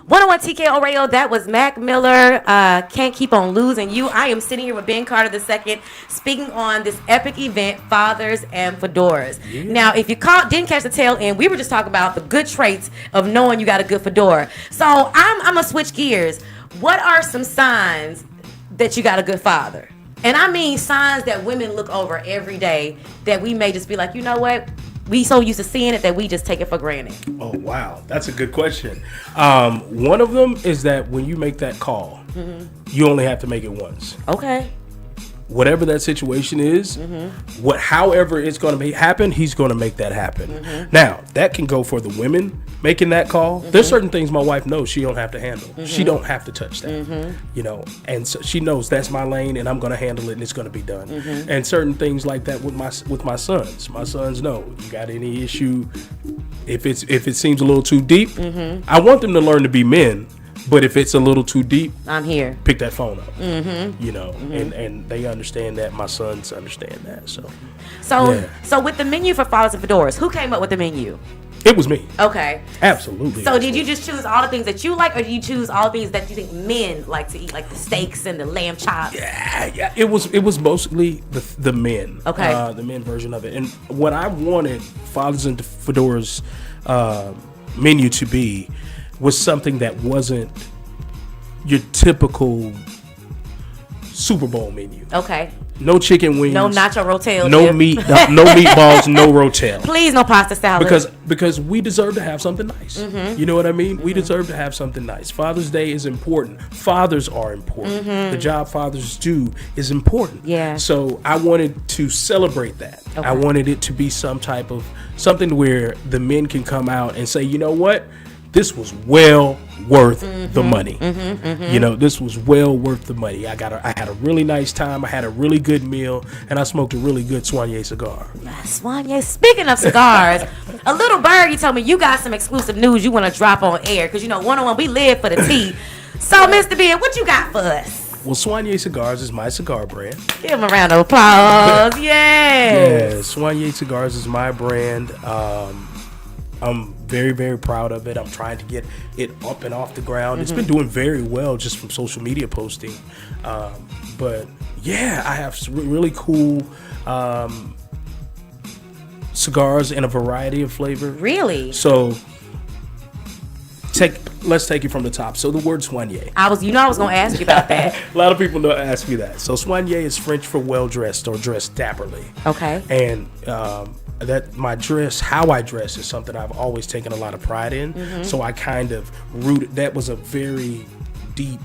101 TKO Radio, that was Mac Miller, Can't Keep on Losing You. I am sitting here with Ben Carter II speaking on this epic event, Fathers and Fedoras. Yeah. Now, if you didn't catch the tail end, we were just talking about the good traits of knowing you got a good fedora. So I'm going to switch gears. What are some signs that you got a good father? And I mean signs that women look over every day that we may just be like, you know what? We so used to seeing it that we just take it for granted. Oh, wow. That's a good question. One of them is that when you make that call, you only have to make it once. Okay. Whatever that situation is, however it's going to happen, he's going to make that happen. Now, that can go for the women making that call. There's certain things my wife knows she don't have to handle. She don't have to touch that, and so she knows that's my lane and I'm going to handle it and it's going to be done. And certain things like that with my sons. My sons know, you got any issue, if it seems a little too deep, I want them to learn to be men. But if it's a little too deep, I'm here. Pick that phone up. And they understand that. My sons understand that. So with the menu for Fathers and Fedoras, who came up with the menu? It was me. Okay. Absolutely. So did you just choose all the things that you like, or did you choose all the things that you think men like to eat, like the steaks and the lamb chops? Yeah. It was mostly the men. Okay. The men version of it. And what I wanted Fathers and Fedoras menu to be was something that wasn't your typical Super Bowl menu. Okay. No chicken wings. No nacho rotel. No meat. No meatballs. No rotel. Please, no pasta salad. Because we deserve to have something nice. You know what I mean? We deserve to have something nice. Father's Day is important. Fathers are important. The job fathers do is important. Yeah. So I wanted to celebrate that. Okay. I wanted it to be something where the men can come out and say, you know what? This was well worth the money. This was well worth the money. I had a really nice time. I had a really good meal, and I smoked a really good Soigné cigar. Soigné. Speaking of cigars, a little bird, you told me you got some exclusive news you want to drop on air because 101 we live for the tea. So, Mr. Ben, what you got for us? Well, Soigné Cigars is my cigar brand. Give him a round of applause. Yes. Yeah, Soigné Cigars is my brand. I'm very, very proud of it. I'm trying to get it up and off the ground. It's been doing very well just from social media posting. But yeah, I have really cool cigars in a variety of flavors. Really? So let's take it from the top. So the word soigné. I was going to ask you about that. A lot of people don't ask me that. So soigné is French for well dressed or dressed dapperly. Okay. And how I dress is something I've always taken a lot of pride in. So I kind of rooted, that was a very deep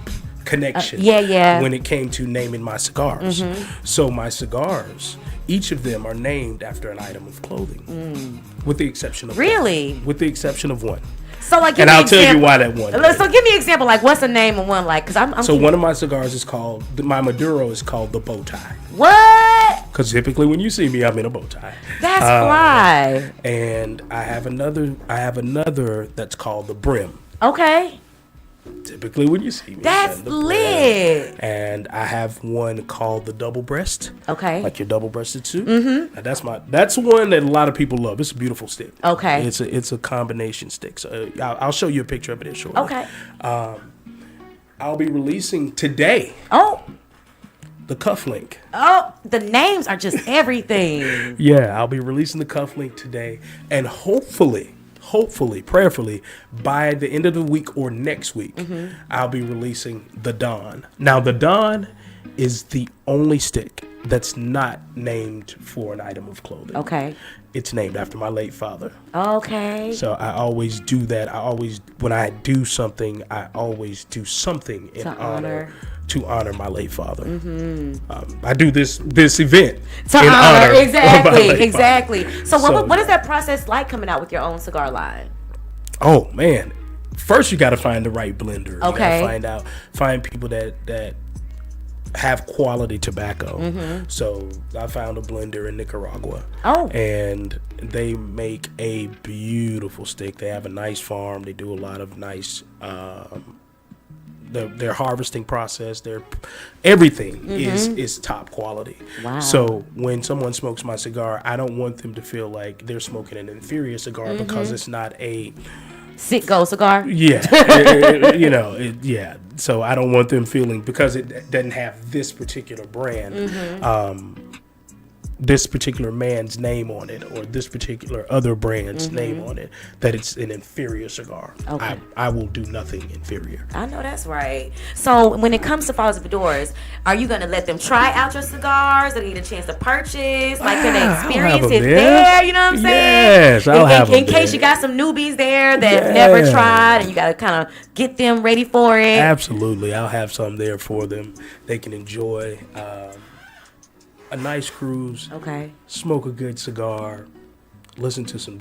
connection when it came to naming my cigars. So my cigars, each of them are named after an item of clothing, with the exception of one. With the exception of one. So like, and I'll tell you why that one. So give me an example, like what's the name of one, like, because I'm so one of my cigars is called, my Maduro is called the bow tie. What? Because typically when you see me, I'm in a bow tie. That's fly. And I have another that's called the brim. Okay. Typically when you see me, that's lit. And I have one called the double breast. Okay. Like your double breasted suit. And that's one that a lot of people love. It's a beautiful stick. Okay. It's a combination stick. So I'll show you a picture of it shortly. Okay. I'll be releasing today. Oh. The cufflink. Oh, the names are just everything. Yeah, I'll be releasing the cufflink today, and hopefully, prayerfully, by the end of the week or next week, I'll be releasing the Dawn. Now, the Dawn is the only stick that's not named for an item of clothing. Okay. It's named after my late father. Okay. So I always do that. When I do something, I always do something in honor my late father. I do this event to in honor exactly. So what is that process like coming out with your own cigar line? Oh man, first you got to find the right blender. Okay. You got to find people that have quality tobacco. So I found a blender in Nicaragua. Oh. And they make a beautiful stick. They have a nice farm. They do a lot of nice their harvesting process, their everything is top quality. Wow. So when someone smokes my cigar, I don't want them to feel like they're smoking an inferior cigar because it's not a Sitco cigar. Yeah, yeah. So I don't want them feeling, because it doesn't have this particular brand, this particular man's name on it, or this particular other brand's name on it, that it's an inferior cigar. Okay. I will do nothing inferior. I know that's right. So when it comes to Fathers and Fedoras, are you going to let them try out your cigars? Do they get a chance to purchase? Like, can they experience it there? You know what I'm saying? Yes, I'll have them in case you got some newbies there that never tried, and you got to kind of get them ready for it. Absolutely. I'll have some there for them. They can enjoy a nice cruise. Okay. Smoke a good cigar. Listen to some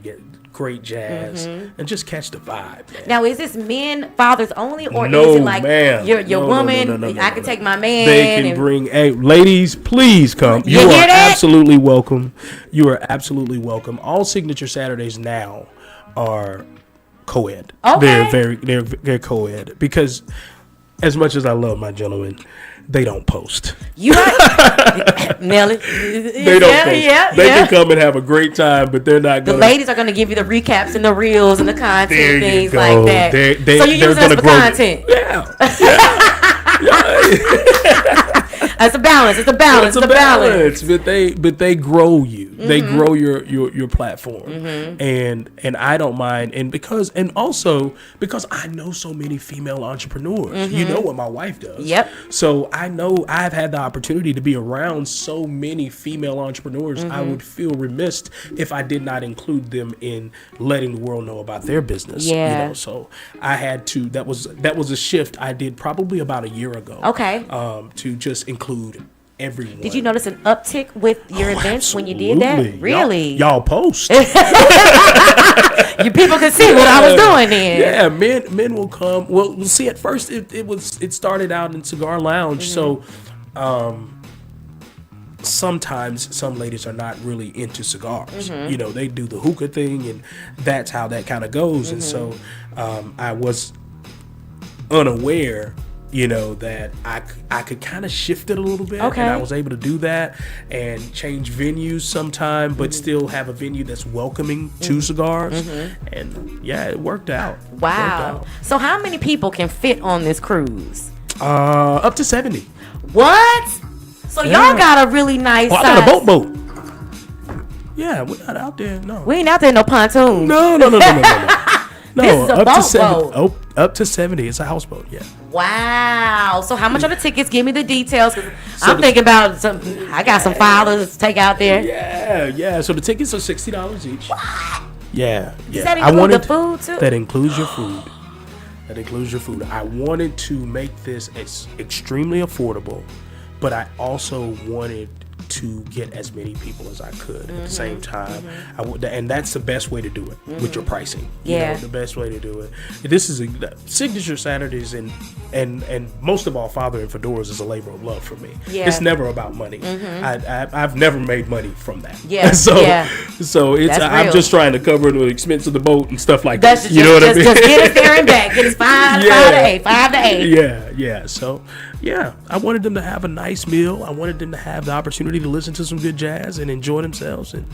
great jazz, and just catch the vibe, man. Now, is this men, fathers only, or No, is it like ma'am. your woman? No, I can take my man. They can bring. Hey, ladies, please come. You are hear that? absolutely welcome. You are absolutely welcome. All Signature Saturdays now are co-ed. Okay. They're co-ed, because as much as I love my gentlemen, they don't post. You right, Nelly. They don't post. They can come and have a great time, but they're not going to. The ladies are going to give you the recaps and the reels and the content, There you things go. like that. So you're using us for content. It's a balance. It's a balance. It's a balance. But they grow you. They grow your platform, and I don't mind. And also because I know so many female entrepreneurs. You know what my wife does. Yep. So I know I've had the opportunity to be around so many female entrepreneurs. I would feel remiss if I did not include them in letting the world know about their business. Yeah. You know, so I had to. That was a shift I did probably about a year ago. Okay. To just include everyone. Did you notice an uptick with your events when you did that? Absolutely. Really? Y'all post. You people could see what I was doing then. Yeah, men will come. Well, see, at first it started out in Cigar Lounge, so sometimes some ladies are not really into cigars. You know, they do the hookah thing, and that's how that kind of goes. And so I was unaware, you know, that I could kind of shift it a little bit. Okay. And I was able to do that and change venues sometime, but still have a venue that's welcoming to cigars. And yeah, it worked out. Wow. So how many people can fit on this cruise? Up to 70. What? So y'all got a really nice I size. got a boat. Yeah, we're not out there. No. We ain't out there in no pontoon. No. No, This is a up boat to 70. boat. Oh, up to 70. It's a houseboat. Yeah. Wow. So how much are the tickets? Give me the details. Cause I'm thinking about some. I got some fathers to take out there. Yeah. So the tickets are $60 each. What? Yeah. Does that include the food too? That includes your food. I wanted to make this extremely affordable, but I also wanted to get as many people as I could at the same time. And that's the best way to do it with your pricing. Yeah. You know, the best way to do it. This is Signature Saturdays, and most of all, Father and Fedoras is a labor of love for me. Yeah. It's never about money. I've never made money from that. Yeah. So it's I'm real. just trying to cover the expense of the boat and stuff like That's that. You know what I mean? Just get us there and back. Get us 5 to 8. Yeah. So, yeah, I wanted them to have a nice meal. I wanted them to have the opportunity to listen to some good jazz and enjoy themselves. And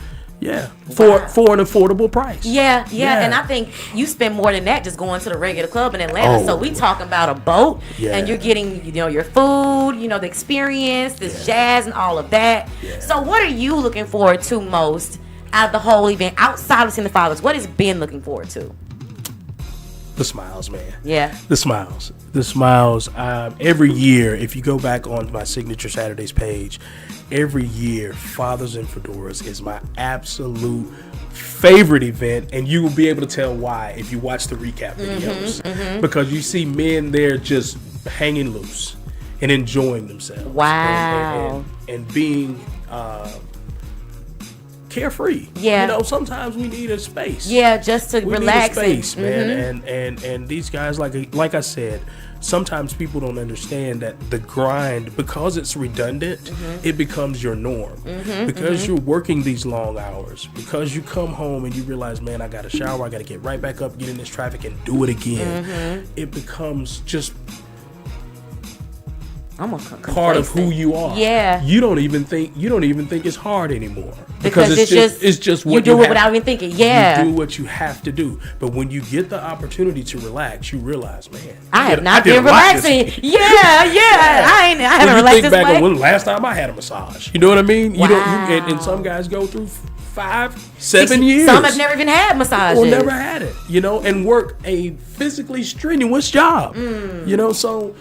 for an affordable price. Yeah. And I think you spend more than that just going to the regular club in Atlanta. So we talking about a boat, and you're getting, your food, the experience, this jazz and all of that. Yeah. So what are you looking forward to most out of the whole event, outside of seeing the fathers? What has Ben looking forward to? The smiles, man. Yeah. The smiles. Every year, if you go back on my Signature Saturdays page, every year, Fathers and Fedoras is my absolute favorite event, and you will be able to tell why if you watch the recap videos. Because you see men there just hanging loose and enjoying themselves. Wow. And being carefree. Yeah. Sometimes we need a space. Yeah, just to We relax. need a space, man. And these guys, like I said, sometimes people don't understand that the grind, because it's redundant, it becomes your norm. Because you're working these long hours, because you come home and you realize, man, I got to shower, I got to get right back up, get in this traffic and do it again. It becomes just part of who you are. Yeah. You don't even think it's hard anymore. Because because it's just what you do it without even thinking. Yeah, you do what you have to do. But when you get the opportunity to relax, you realize, man, I have not been relaxing. Yeah. I haven't relaxed this way. Think back on when last time I had a massage. You know what I mean? Wow. And some guys go through 5-7 years. Some have never even had massages. Or never had it, and work a physically strenuous job. So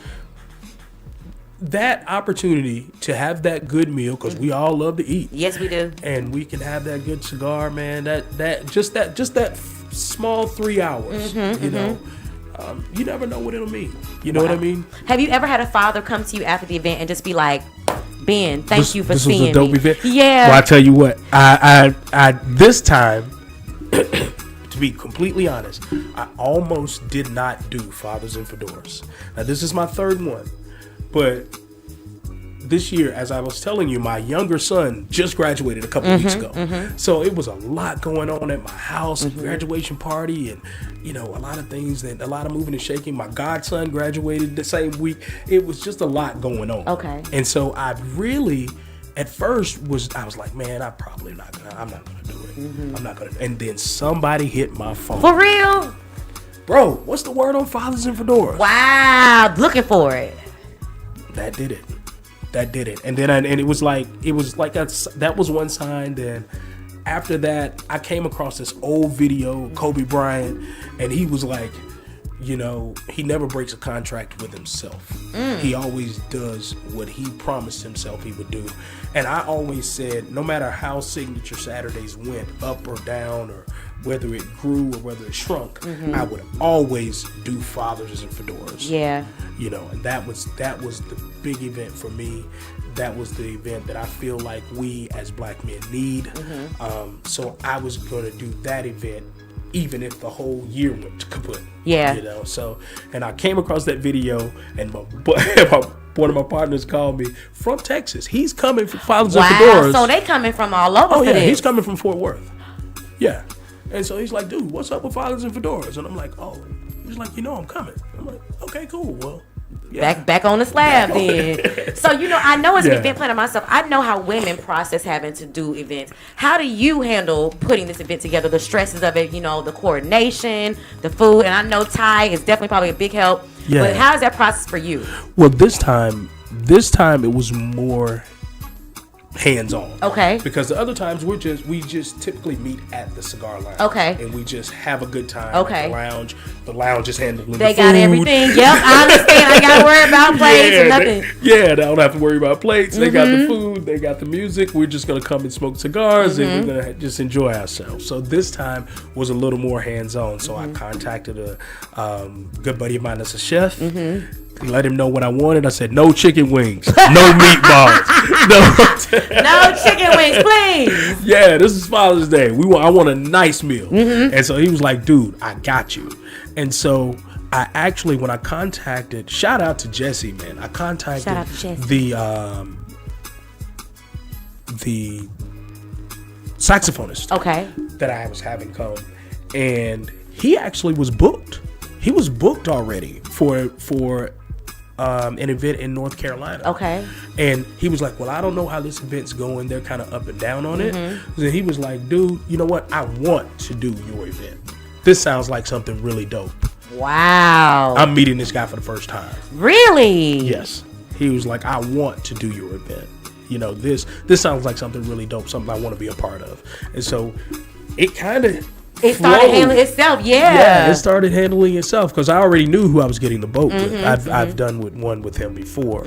that opportunity to have that good meal, because we all love to eat. Yes, we do. And we can have that good cigar, man. That small 3 hours. You never know what it'll mean. You know what I mean? Have you ever had a father come to you after the event and just be like, Ben, thank you for seeing me. This was a dope event. Yeah. Well, I tell you what, I this time, to be completely honest, I almost did not do Fathers and Fedoras. Now, this is my third one, but this year, as I was telling you, my younger son just graduated a couple of weeks ago. So it was a lot going on at my house, graduation party, and a lot of things, a lot of moving and shaking. My godson graduated the same week. It was just a lot going on. Okay. And so I really, at first, I was like, man, I'm not gonna do it. I'm not gonna. And then somebody hit my phone. For real? Bro, what's the word on Fathers and Fedoras? Wow, looking for it. That did it. And then it was like that was one sign. Then after that, I came across this old video, Kobe Bryant, and he was like, he never breaks a contract with himself. He always does what he promised himself he would do. And I always said, no matter how Signature Saturdays went up or down, or whether it grew or whether it shrunk, I would always do Fathers and Fedoras. Yeah. And that was the big event for me. That was the event that I feel like we as black men need. So I was going to do that event even if the whole year went to kaput. Yeah. So, and I came across that video, and one of my partners called me from Texas. He's coming for Fathers and Fedoras. So they coming from all over. Oh, yeah, he's coming from Fort Worth. Yeah. And so he's like, dude, what's up with Fathers and Fedoras? And I'm like, oh. He's like, I'm coming. I'm like, okay, cool. Well, yeah. Back on the slab then. So, I know as an event planner myself, I know how women process having to do events. How do you handle putting this event together, the stresses of it, the coordination, the food? And I know Ty is definitely probably a big help. Yeah. But how is that process for you? Well, this time it was more hands-on. Okay. Because the other times we just typically meet at the cigar lounge. Okay. And we just have a good time. Okay. At the lounge. The lounge is handling They the food. got everything. Yep, I understand. I got to worry about plates or nothing. They don't have to worry about plates. They got the food. They got the music. We're just going to come and smoke cigars and we're going to just enjoy ourselves. So this time was a little more hands-on. So I contacted a good buddy of mine that's a chef. Let him know what I wanted. I said, no chicken wings, no meatballs, no chicken wings, please. Yeah, this is Father's Day. I want a nice meal. And so he was like, dude, I got you. And so I actually, when I contacted, shout out to Jesse, man. I contacted the saxophonist. Okay. That I was having come, and he actually was booked. He was booked already for an event in North Carolina. Okay. And he was like, well, I don't know how this event's going. They're kind of up and down on it. So he was like, dude, you know what? I want to do your event. This sounds like something really dope. Wow. I'm meeting this guy for the first time. Really? Yes. He was like, I want to do your event. This sounds like something really dope, something I want to be a part of. And so it kind of... It started handling itself, Yeah, it started handling itself because I already knew who I was getting the boat with. I've done one with him before.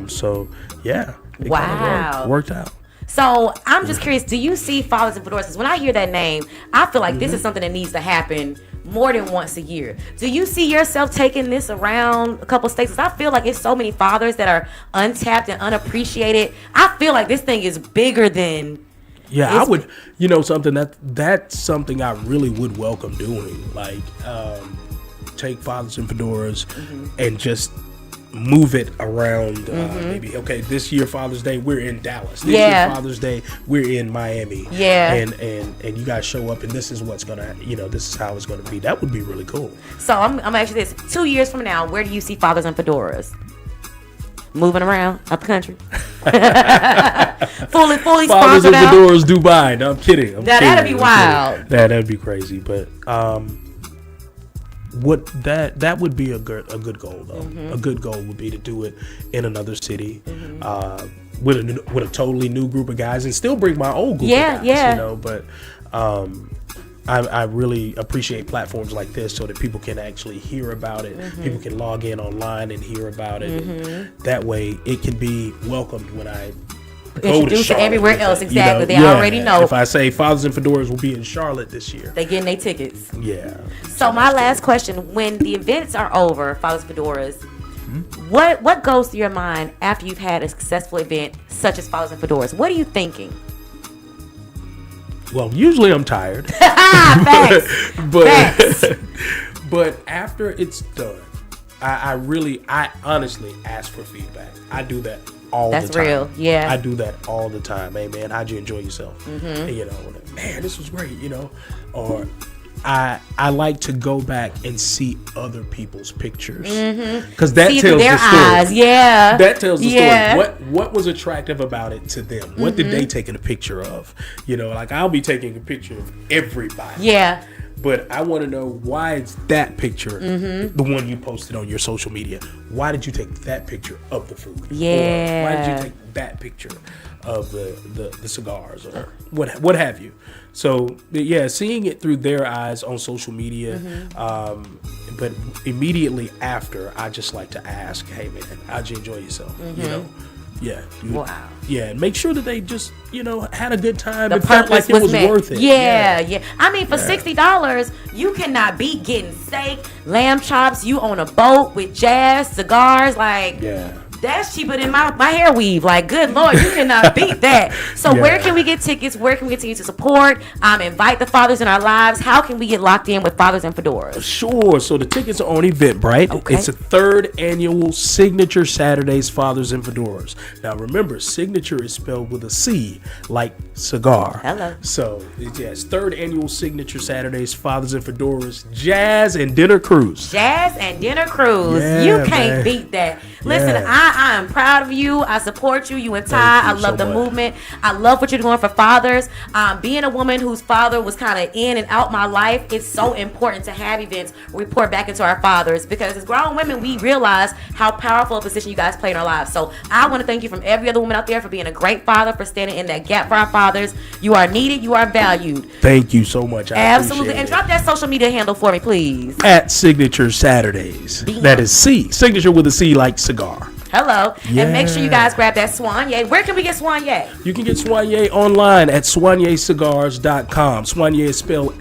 So, yeah. It kind of worked out. So, I'm just curious, do you see Fathers and Fedoras? Because when I hear that name, I feel like this is something that needs to happen more than once a year. Do you see yourself taking this around a couple states? Because I feel like it's so many fathers that are untapped and unappreciated. I feel like this thing is bigger than... Yeah, I would, something that's something I really would welcome doing. Like, take Fathers and Fedoras and just move it around. Maybe, okay, this year Father's Day, we're in Dallas. This year Father's Day, we're in Miami. Yeah. And you guys show up and this is what's going to, this is how it's going to be. That would be really cool. So I'm going to ask you this. 2 years from now, where do you see Fathers and Fedoras? moving around out the country. fully Fathers sponsored and out. Fedoras Dubai. No, I'm kidding. That'd be wild. That'd be crazy. But what that would be a good goal though. Mm-hmm. A good goal would be to do it in another city. With a totally new group of guys and still bring my old group of guys, yeah. you know, but I really appreciate platforms like this so that people can actually hear about it. People can log in online and hear about it. And that way it can be welcomed when I go to Introduce it Charlotte. everywhere else. Exactly. They Yeah. already know. If I say Fathers and Fedoras will be in Charlotte this year. They getting their tickets. Yeah. So my last question: when the events are over, Fathers Fedoras, what goes through your mind after you've had a successful event such as Fathers and Fedoras? What are you thinking? Well, usually I'm tired. Facts. Facts. But after it's done, I honestly ask for feedback. I do that all the time. That's real. Yeah. I do that all the time. Hey man, how'd you enjoy yourself? And, you know, man, this was great, you know. Or I like to go back and see other people's pictures because that See tells their the story. eyes. Yeah. That tells the Yeah. story. What was attractive about it to them? What did they take a picture of? You know, like I'll be taking a picture of everybody. Yeah. But I want to know, why is that picture the one you posted on your social media? Why did you take that picture of the food? Yeah. Or why did you take that picture of the cigars or what have you? So yeah, seeing it through their eyes on social media, but immediately after, I just like to ask, hey man, how'd you enjoy yourself? You know. Yeah. Wow. Yeah, and make sure that they just, you know, had a good time. The It felt purpose like it was met. worth it. Yeah. I mean, for $60, you cannot beat getting steak, lamb chops, you on a boat with jazz, cigars, like Yeah. that's cheaper than my hair weave. Like, good Lord, you cannot beat that. So Yeah. where can we get tickets? Where can we continue to support? Invite the fathers in our lives. How can we get locked in with Fathers and Fedoras? Sure. So the tickets are on Eventbrite. Okay. It's a 3rd annual Signature Saturdays Fathers and Fedoras. Now remember, signature is spelled with a C, like cigar. Hello. So it's 3rd annual Signature Saturdays Fathers and Fedoras Jazz and Dinner Cruise. Jazz and dinner cruise. Yeah, You can't man. beat that. Listen, Yeah. I am proud of you. I support you. You and Ty. Thank you I love so the much. movement. I love what you're doing for fathers. Being a woman whose father was kind of in and out my life, it's so important to have events where we pour back into our fathers, because as grown women, we realize how powerful a position you guys play in our lives. So I want to thank you from every other woman out there for being a great father, for standing in that gap for our fathers. You are needed. You are valued. Thank you so much. I Absolutely. appreciate And it. drop that social media handle for me, please. At Signature Saturdays. Be That on. is C. Signature with a C, like cigar. Hello. And make sure you Yeah. guys grab that Soigné. Where can we get Soigné? You can get Soigné online at soignécigars.com. Soigné is spelled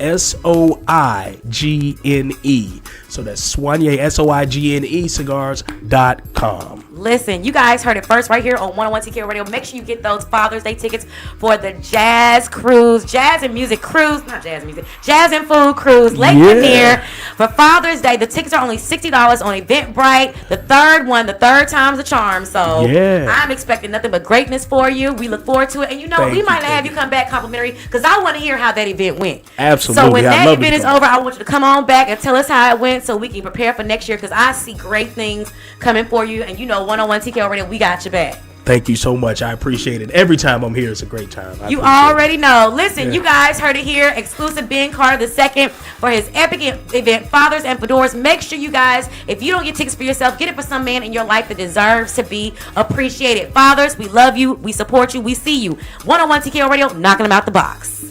S-O-I-G-N-E. So that's Soigné, S-O-I-G-N-E, cigars.com. Listen, you guys heard it first right here on 101 TK Radio. Make sure you get those Father's Day tickets for the Jazz Cruise, Jazz and Music Cruise, not Jazz and Music, Jazz and Food Cruise, Lake Yeah. Lanier for Father's Day. The tickets are only $60 on Eventbrite. The third time's the charm. So Yeah. I'm expecting nothing but greatness for you. We look forward to it. And you know, Thank we you, might thank have you come back complimentary, because I want to hear how that event went. Absolutely. So when I'd that love to event is come over, I want you to come on back and tell us how it went so we can prepare for next year, because I see great things coming for you. And you know, 101 TK Radio, we got your back. Thank you so much. I appreciate it. Every time I'm here, it's a great time. I You appreciate it. already know. Listen, Yeah. you guys heard it here. Exclusive Ben Carter II for his epic event, Fathers and Fedoras. Make sure you guys, if you don't get tickets for yourself, get it for some man in your life that deserves to be appreciated. Fathers, we love you. We support you. We see you. 101 TKO Radio, knocking them out the box.